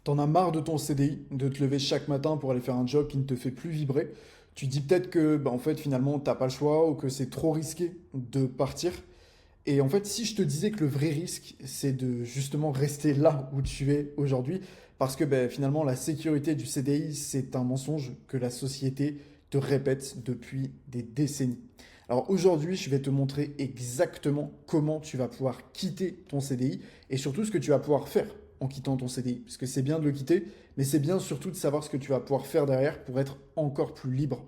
T'en as marre de ton CDI, de te lever chaque matin pour aller faire un job qui ne te fait plus vibrer. Tu te dis peut-être que bah, en fait finalement t'as pas le choix ou que c'est trop risqué de partir. Et en fait, si je te disais que le vrai risque, c'est de justement rester là où tu es aujourd'hui, parce que ben, finalement la sécurité du CDI, c'est un mensonge que la société te répète depuis des décennies. Alors aujourd'hui, je vais te montrer exactement comment tu vas pouvoir quitter ton CDI et surtout ce que tu vas pouvoir faire en quittant ton CDI. Parce que c'est bien de le quitter, mais c'est bien surtout de savoir ce que tu vas pouvoir faire derrière pour être encore plus libre.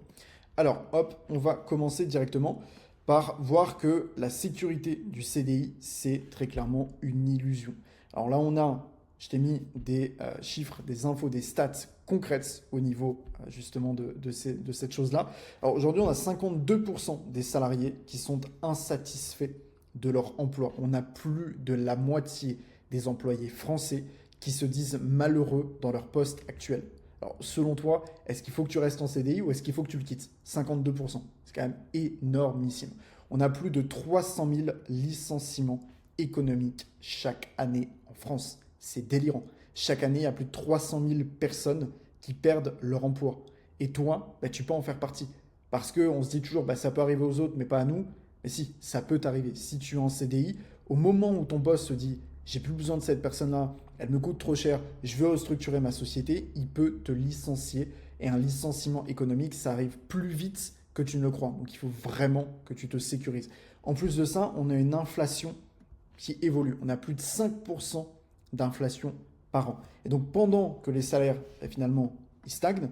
Alors, hop, on va commencer directement par voir que la sécurité du CDI, c'est très clairement une illusion. Alors là, je t'ai mis des chiffres, des infos, des stats concrètes au niveau justement de cette chose-là. Alors aujourd'hui, on a 52% des salariés qui sont insatisfaits de leur emploi. On a plus de la moitié des employés français qui se disent malheureux dans leur poste actuel. Alors, selon toi, est-ce qu'il faut que tu restes en CDI ou est-ce qu'il faut que tu le quittes? 52%. C'est quand même énormissime. On a plus de 300 000 licenciements économiques chaque année en France. C'est délirant. Chaque année, il y a plus de 300 000 personnes qui perdent leur emploi. Et toi, bah, tu peux en faire partie. Parce qu'on se dit toujours, bah, ça peut arriver aux autres, mais pas à nous. Mais si, ça peut t'arriver. Si tu es en CDI, au moment où ton boss se dit, j'ai plus besoin de cette personne-là, elle me coûte trop cher, je veux restructurer ma société, il peut te licencier. Et un licenciement économique, ça arrive plus vite que tu ne le crois. Donc il faut vraiment que tu te sécurises. En plus de ça, on a une inflation qui évolue. On a plus de 5% d'inflation par an. Et donc pendant que les salaires, finalement, ils stagnent,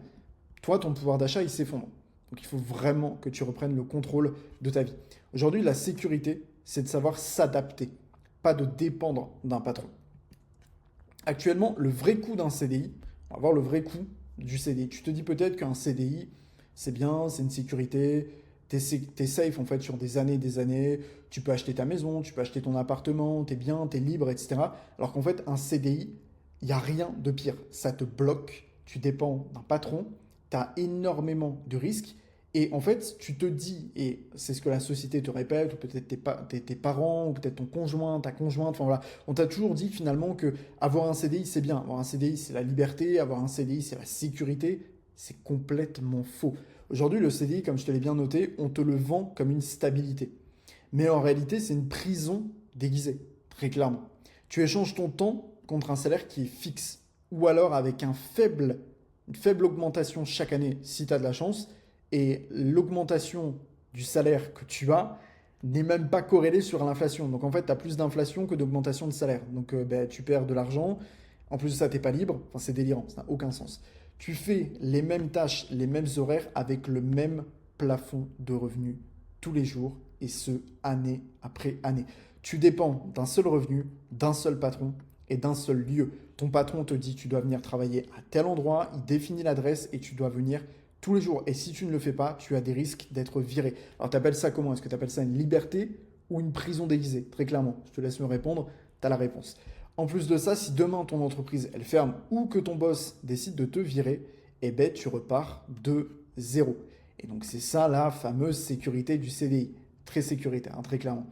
toi, ton pouvoir d'achat, il s'effondre. Donc il faut vraiment que tu reprennes le contrôle de ta vie. Aujourd'hui, la sécurité, c'est de savoir s'adapter, pas de dépendre d'un patron. Actuellement, le vrai coût d'un CDI, on va voir le vrai coût du CDI. Tu te dis peut-être qu'un CDI, c'est bien, c'est une sécurité, t'es safe en fait sur des années, tu peux acheter ta maison, tu peux acheter ton appartement, t'es bien, t'es libre, etc. Alors qu'en fait, un CDI, il n'y a rien de pire. Ça te bloque, tu dépends d'un patron, tu as énormément de risques. Et en fait, tu te dis, et c'est ce que la société te répète, ou peut-être tes parents, ou peut-être ton conjoint, ta conjointe, enfin voilà, on t'a toujours dit finalement que avoir un CDI, c'est bien. Avoir un CDI, c'est la liberté. Avoir un CDI, c'est la sécurité. C'est complètement faux. Aujourd'hui, le CDI, comme je te l'ai bien noté, on te le vend comme une stabilité. Mais en réalité, c'est une prison déguisée, très clairement. Tu échanges ton temps contre un salaire qui est fixe. Ou alors avec une faible augmentation chaque année, si tu as de la chance. Et l'augmentation du salaire que tu as n'est même pas corrélée sur l'inflation. Donc en fait, tu as plus d'inflation que d'augmentation de salaire. Donc ben, tu perds de l'argent. En plus de ça, tu n'es pas libre. Enfin, c'est délirant, ça n'a aucun sens. Tu fais les mêmes tâches, les mêmes horaires avec le même plafond de revenus tous les jours et ce, année après année. Tu dépends d'un seul revenu, d'un seul patron et d'un seul lieu. Ton patron te dit tu dois venir travailler à tel endroit, il définit l'adresse et tu dois venir tous les jours. Et si tu ne le fais pas, tu as des risques d'être viré. Alors tu appelles ça comment? Est-ce que tu appelles ça une liberté ou une prison déguisée? Très clairement, je te laisse me répondre, tu as la réponse. En plus de ça, si demain ton entreprise elle ferme ou que ton boss décide de te virer, eh ben, tu repars de zéro. Et donc c'est ça la fameuse sécurité du CDI. Très sécuritaire, hein, très clairement.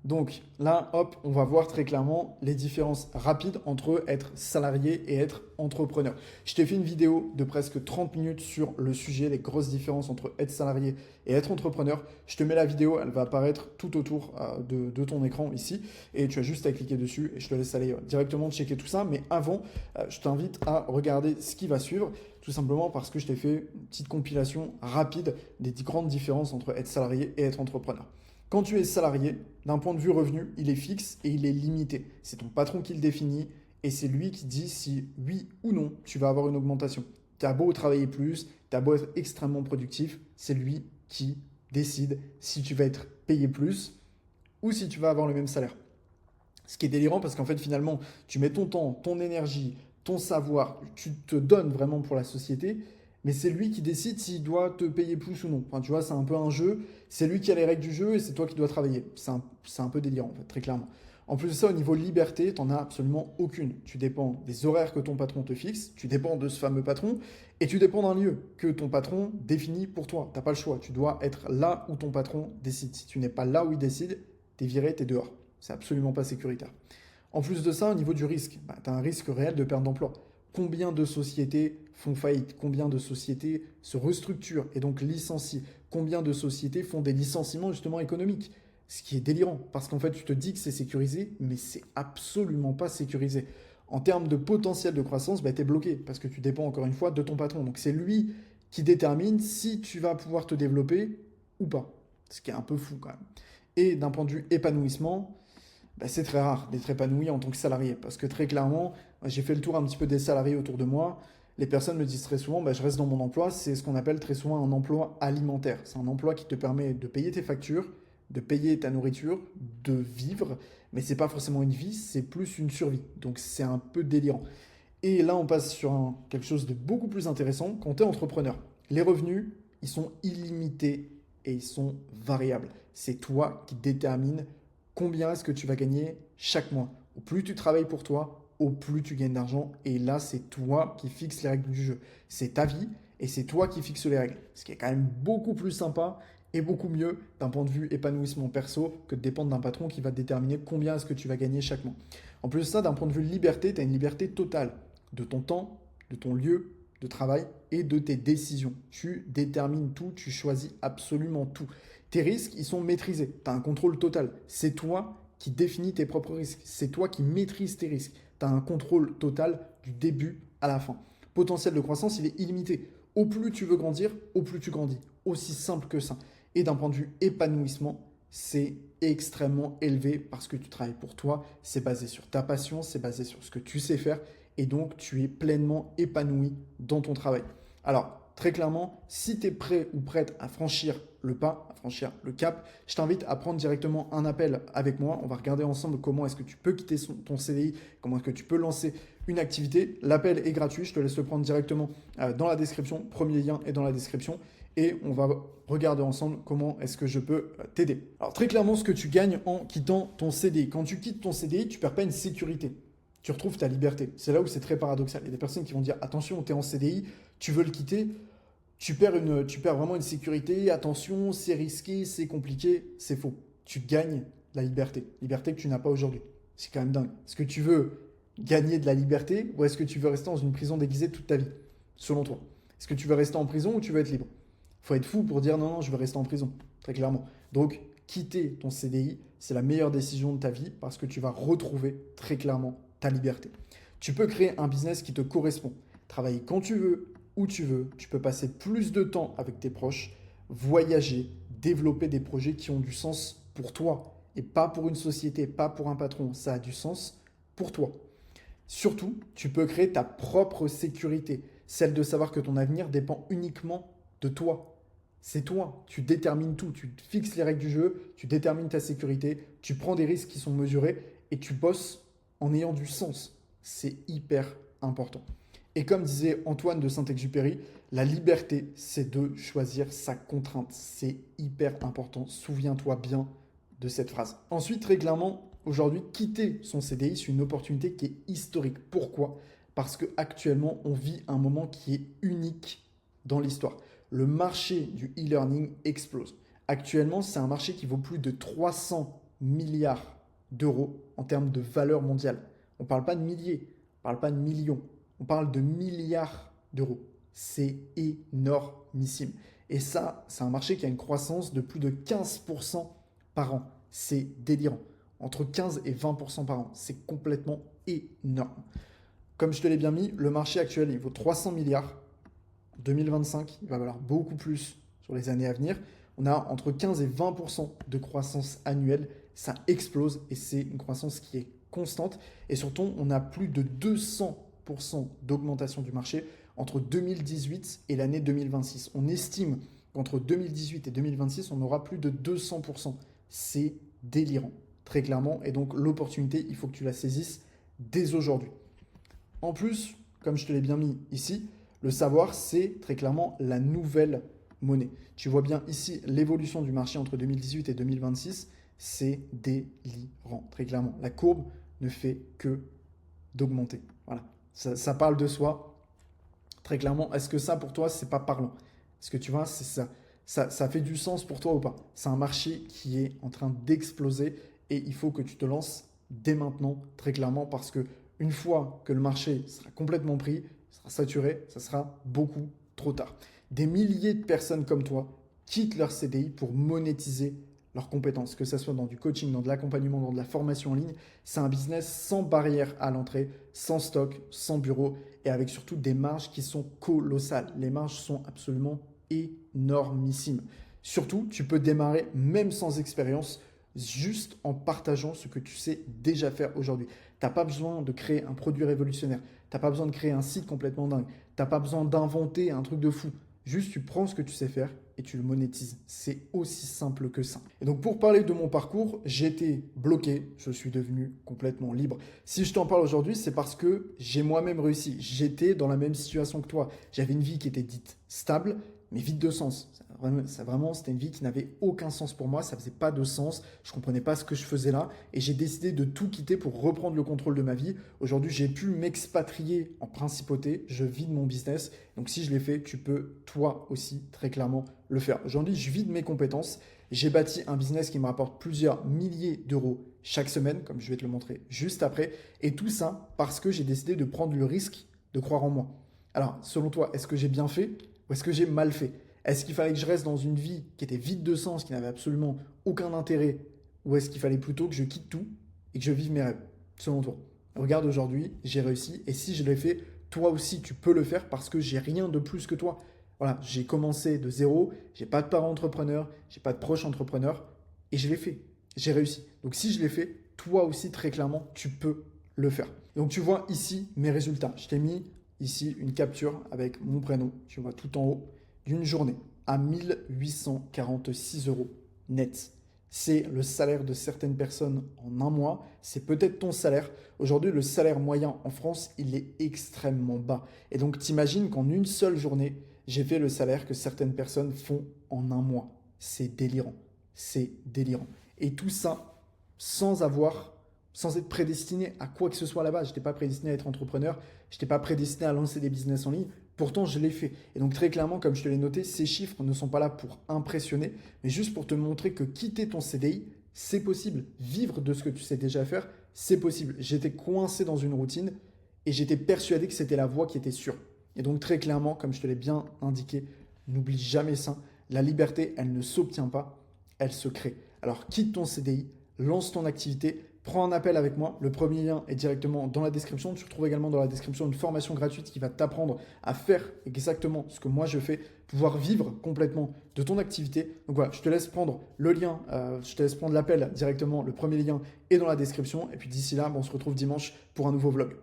Donc là, hop, on va voir très clairement les différences rapides entre être salarié et être entrepreneur. Je t'ai fait une vidéo de presque 30 minutes sur le sujet, les grosses différences entre être salarié et être entrepreneur. Je te mets la vidéo, elle va apparaître tout autour de ton écran ici et tu as juste à cliquer dessus et je te laisse aller directement checker tout ça. Mais avant, je t'invite à regarder ce qui va suivre, tout simplement parce que je t'ai fait une petite compilation rapide des grandes différences entre être salarié et être entrepreneur. Quand tu es salarié, d'un point de vue revenu, il est fixe et il est limité. C'est ton patron qui le définit et c'est lui qui dit si oui ou non tu vas avoir une augmentation. Tu as beau travailler plus, tu as beau être extrêmement productif, c'est lui qui décide si tu vas être payé plus ou si tu vas avoir le même salaire. Ce qui est délirant parce qu'en fait finalement tu mets ton temps, ton énergie, ton savoir, tu te donnes vraiment pour la société, mais c'est lui qui décide s'il doit te payer plus ou non. Enfin tu vois, c'est un peu un jeu, c'est lui qui a les règles du jeu et c'est toi qui dois travailler. C'est un peu délirant en fait, très clairement. En plus de ça, au niveau liberté, tu n'en as absolument aucune. Tu dépends des horaires que ton patron te fixe, tu dépends de ce fameux patron, et tu dépends d'un lieu que ton patron définit pour toi. Tu n'as pas le choix, tu dois être là où ton patron décide. Si tu n'es pas là où il décide, tu es viré, tu es dehors. C'est absolument pas sécuritaire. En plus de ça, au niveau du risque, tu as un risque réel de perte d'emploi. Combien de sociétés font faillite? Combien de sociétés se restructurent et donc licencient? Combien de sociétés font des licenciements justement économiques? Ce qui est délirant, parce qu'en fait, tu te dis que c'est sécurisé, mais c'est absolument pas sécurisé. En termes de potentiel de croissance, bah, tu es bloqué, parce que tu dépends encore une fois de ton patron. Donc c'est lui qui détermine si tu vas pouvoir te développer ou pas. Ce qui est un peu fou quand même. Et d'un point de vue épanouissement, bah, c'est très rare d'être épanoui en tant que salarié. Parce que très clairement, j'ai fait le tour un petit peu des salariés autour de moi. Les personnes me disent très souvent, bah, je reste dans mon emploi. C'est ce qu'on appelle très souvent un emploi alimentaire. C'est un emploi qui te permet de payer tes factures, de payer ta nourriture, de vivre. Mais c'est pas forcément une vie, c'est plus une survie. Donc c'est un peu délirant. Et là, on passe sur quelque chose de beaucoup plus intéressant quand tu es entrepreneur. Les revenus, ils sont illimités et ils sont variables. C'est toi qui détermines combien est-ce que tu vas gagner chaque mois. Au plus tu travailles pour toi, au plus tu gagnes d'argent. Et là, c'est toi qui fixes les règles du jeu. C'est ta vie et c'est toi qui fixes les règles. Ce qui est quand même beaucoup plus sympa et beaucoup mieux d'un point de vue épanouissement perso que de dépendre d'un patron qui va déterminer combien est-ce que tu vas gagner chaque mois. En plus de ça, d'un point de vue liberté, tu as une liberté totale de ton temps, de ton lieu de travail et de tes décisions. Tu détermines tout, tu choisis absolument tout. Tes risques, ils sont maîtrisés. Tu as un contrôle total. C'est toi qui définis tes propres risques. C'est toi qui maîtrises tes risques. Tu as un contrôle total du début à la fin. Potentiel de croissance, il est illimité. Au plus tu veux grandir, au plus tu grandis. Aussi simple que ça. Et d'un point de vue épanouissement, c'est extrêmement élevé parce que tu travailles pour toi. C'est basé sur ta passion, c'est basé sur ce que tu sais faire. Et donc, tu es pleinement épanoui dans ton travail. Alors, très clairement, si tu es prêt ou prête à franchir le pas, à franchir le cap, je t'invite à prendre directement un appel avec moi. On va regarder ensemble comment est-ce que tu peux quitter ton CDI, comment est-ce que tu peux lancer une activité. L'appel est gratuit, je te laisse le prendre directement dans la description. Premier lien est dans la description. Et on va regarder ensemble comment est-ce que je peux t'aider. Alors très clairement, ce que tu gagnes en quittant ton CDI. Quand tu quittes ton CDI, tu ne perds pas une sécurité. Tu retrouves ta liberté. C'est là où c'est très paradoxal. Il y a des personnes qui vont dire attention, tu es en CDI, tu veux le quitter, tu perds vraiment une sécurité, attention, c'est risqué, c'est compliqué. C'est faux. Tu gagnes la liberté. Liberté que tu n'as pas aujourd'hui. C'est quand même dingue. Est-ce que tu veux gagner de la liberté ou est-ce que tu veux rester dans une prison déguisée toute ta vie? Selon toi. Est-ce que tu veux rester en prison ou tu veux être libre? Il faut être fou pour dire non, non, je veux rester en prison. Très clairement. Donc, quitter ton CDI, c'est la meilleure décision de ta vie parce que tu vas retrouver très clairement ta liberté. Tu peux créer un business qui te correspond. Travailler quand tu veux, où tu veux. Tu peux passer plus de temps avec tes proches, voyager, développer des projets qui ont du sens pour toi et pas pour une société, pas pour un patron. Ça a du sens pour toi. Surtout, tu peux créer ta propre sécurité, celle de savoir que ton avenir dépend uniquement de toi. C'est toi, tu détermines tout, tu fixes les règles du jeu, tu détermines ta sécurité, tu prends des risques qui sont mesurés et tu bosses en ayant du sens. C'est hyper important. Et comme disait Antoine de Saint-Exupéry, la liberté, c'est de choisir sa contrainte. C'est hyper important. Souviens-toi bien de cette phrase. Ensuite, très clairement, aujourd'hui, quitter son CDI, c'est une opportunité qui est historique. Pourquoi? Parce qu'actuellement, on vit un moment qui est unique dans l'histoire. Le marché du e-learning explose. Actuellement, c'est un marché qui vaut plus de 300 milliards d'euros en termes de valeur mondiale. On ne parle pas de milliers, on ne parle pas de millions, on parle de milliards d'euros. C'est énormissime. Et ça, c'est un marché qui a une croissance de plus de 15% par an. C'est délirant. Entre 15 et 20% par an. C'est complètement énorme. Comme je te l'ai bien mis, le marché actuel, il vaut 300 milliards. En 2025, il va valoir beaucoup plus sur les années à venir. On a entre 15 et 20% de croissance annuelle. Ça explose et c'est une croissance qui est constante. Et surtout, on a plus de 200% d'augmentation du marché entre 2018 et l'année 2026. On estime qu'entre 2018 et 2026, on aura plus de 200%. C'est délirant, très clairement. Et donc, l'opportunité, il faut que tu la saisisses dès aujourd'hui. En plus, comme je te l'ai bien mis ici, le savoir, c'est très clairement la nouvelle monnaie. Tu vois bien ici l'évolution du marché entre 2018 et 2026. C'est délirant, très clairement. La courbe ne fait que d'augmenter. Voilà, ça parle de soi. Très clairement, est-ce que ça pour toi, c'est pas parlant? Est-ce que tu vois, c'est ça fait du sens pour toi ou pas? C'est un marché qui est en train d'exploser et il faut que tu te lances dès maintenant, très clairement, parce que Une fois que le marché sera complètement pris, sera saturé, ça sera beaucoup trop tard. Des milliers de personnes comme toi quittent leur CDI pour monétiser leurs compétences, que ce soit dans du coaching, dans de l'accompagnement, dans de la formation en ligne. C'est un business sans barrière à l'entrée, sans stock, sans bureau et avec surtout des marges qui sont colossales. Les marges sont absolument énormissimes. Surtout, tu peux démarrer même sans expérience, juste en partageant ce que tu sais déjà faire aujourd'hui. Tu n'as pas besoin de créer un produit révolutionnaire. Tu n'as pas besoin de créer un site complètement dingue. Tu n'as pas besoin d'inventer un truc de fou. Juste, tu prends ce que tu sais faire et tu le monétises. C'est aussi simple que ça. Et donc, pour parler de mon parcours, j'étais bloqué. Je suis devenu complètement libre. Si je t'en parle aujourd'hui, c'est parce que j'ai moi-même réussi. J'étais dans la même situation que toi. J'avais une vie qui était dite stable, mais vide de sens. C'était une vie qui n'avait aucun sens pour moi. Ça faisait pas de sens. Je comprenais pas ce que je faisais là. Et j'ai décidé de tout quitter pour reprendre le contrôle de ma vie. Aujourd'hui, j'ai pu m'expatrier en principauté. Je vis de mon business. Donc, si je l'ai fait, tu peux toi aussi très clairement le faire. Aujourd'hui, je vis de mes compétences. J'ai bâti un business qui me rapporte plusieurs milliers d'euros chaque semaine, comme je vais te le montrer juste après. Et tout ça parce que j'ai décidé de prendre le risque de croire en moi. Alors, selon toi, est-ce que j'ai bien fait ou est-ce que j'ai mal fait? Est-ce qu'il fallait que je reste dans une vie qui était vide de sens, qui n'avait absolument aucun intérêt? Ou est-ce qu'il fallait plutôt que je quitte tout et que je vive mes rêves? Selon toi. Regarde aujourd'hui, j'ai réussi. Et si je l'ai fait, toi aussi, tu peux le faire parce que j'ai rien de plus que toi. Voilà, j'ai commencé de zéro, j'ai pas de parents entrepreneurs, j'ai pas de proches entrepreneurs et je l'ai fait. J'ai réussi. Donc si je l'ai fait, toi aussi, très clairement, tu peux le faire. Donc tu vois ici mes résultats. Je t'ai mis ici une capture avec mon prénom. Tu vois tout en haut d'une journée à 1846 euros net. C'est le salaire de certaines personnes en un mois. C'est peut-être ton salaire. Aujourd'hui, le salaire moyen en France, il est extrêmement bas. Et donc, t'imagines qu'en une seule journée, j'ai fait le salaire que certaines personnes font en un mois. C'est délirant. C'est délirant. Et tout ça sans être prédestiné à quoi que ce soit là-bas. Je n'étais pas prédestiné à être entrepreneur. Je n'étais pas prédestiné à lancer des business en ligne. Pourtant, je l'ai fait. Et donc, très clairement, comme je te l'ai noté, ces chiffres ne sont pas là pour impressionner, mais juste pour te montrer que quitter ton CDI, c'est possible. Vivre de ce que tu sais déjà faire, c'est possible. J'étais coincé dans une routine et j'étais persuadé que c'était la voie qui était sûre. Et donc, très clairement, comme je te l'ai bien indiqué, n'oublie jamais ça. La liberté, elle ne s'obtient pas, elle se crée. Alors, quitte ton CDI, lance ton activité, prends un appel avec moi. Le premier lien est directement dans la description. Tu retrouves également dans la description une formation gratuite qui va t'apprendre à faire exactement ce que moi je fais, pouvoir vivre complètement de ton activité. Donc voilà, je te laisse prendre le lien, je te laisse prendre l'appel directement. Le premier lien est dans la description. Et puis d'ici là, on se retrouve dimanche pour un nouveau vlog.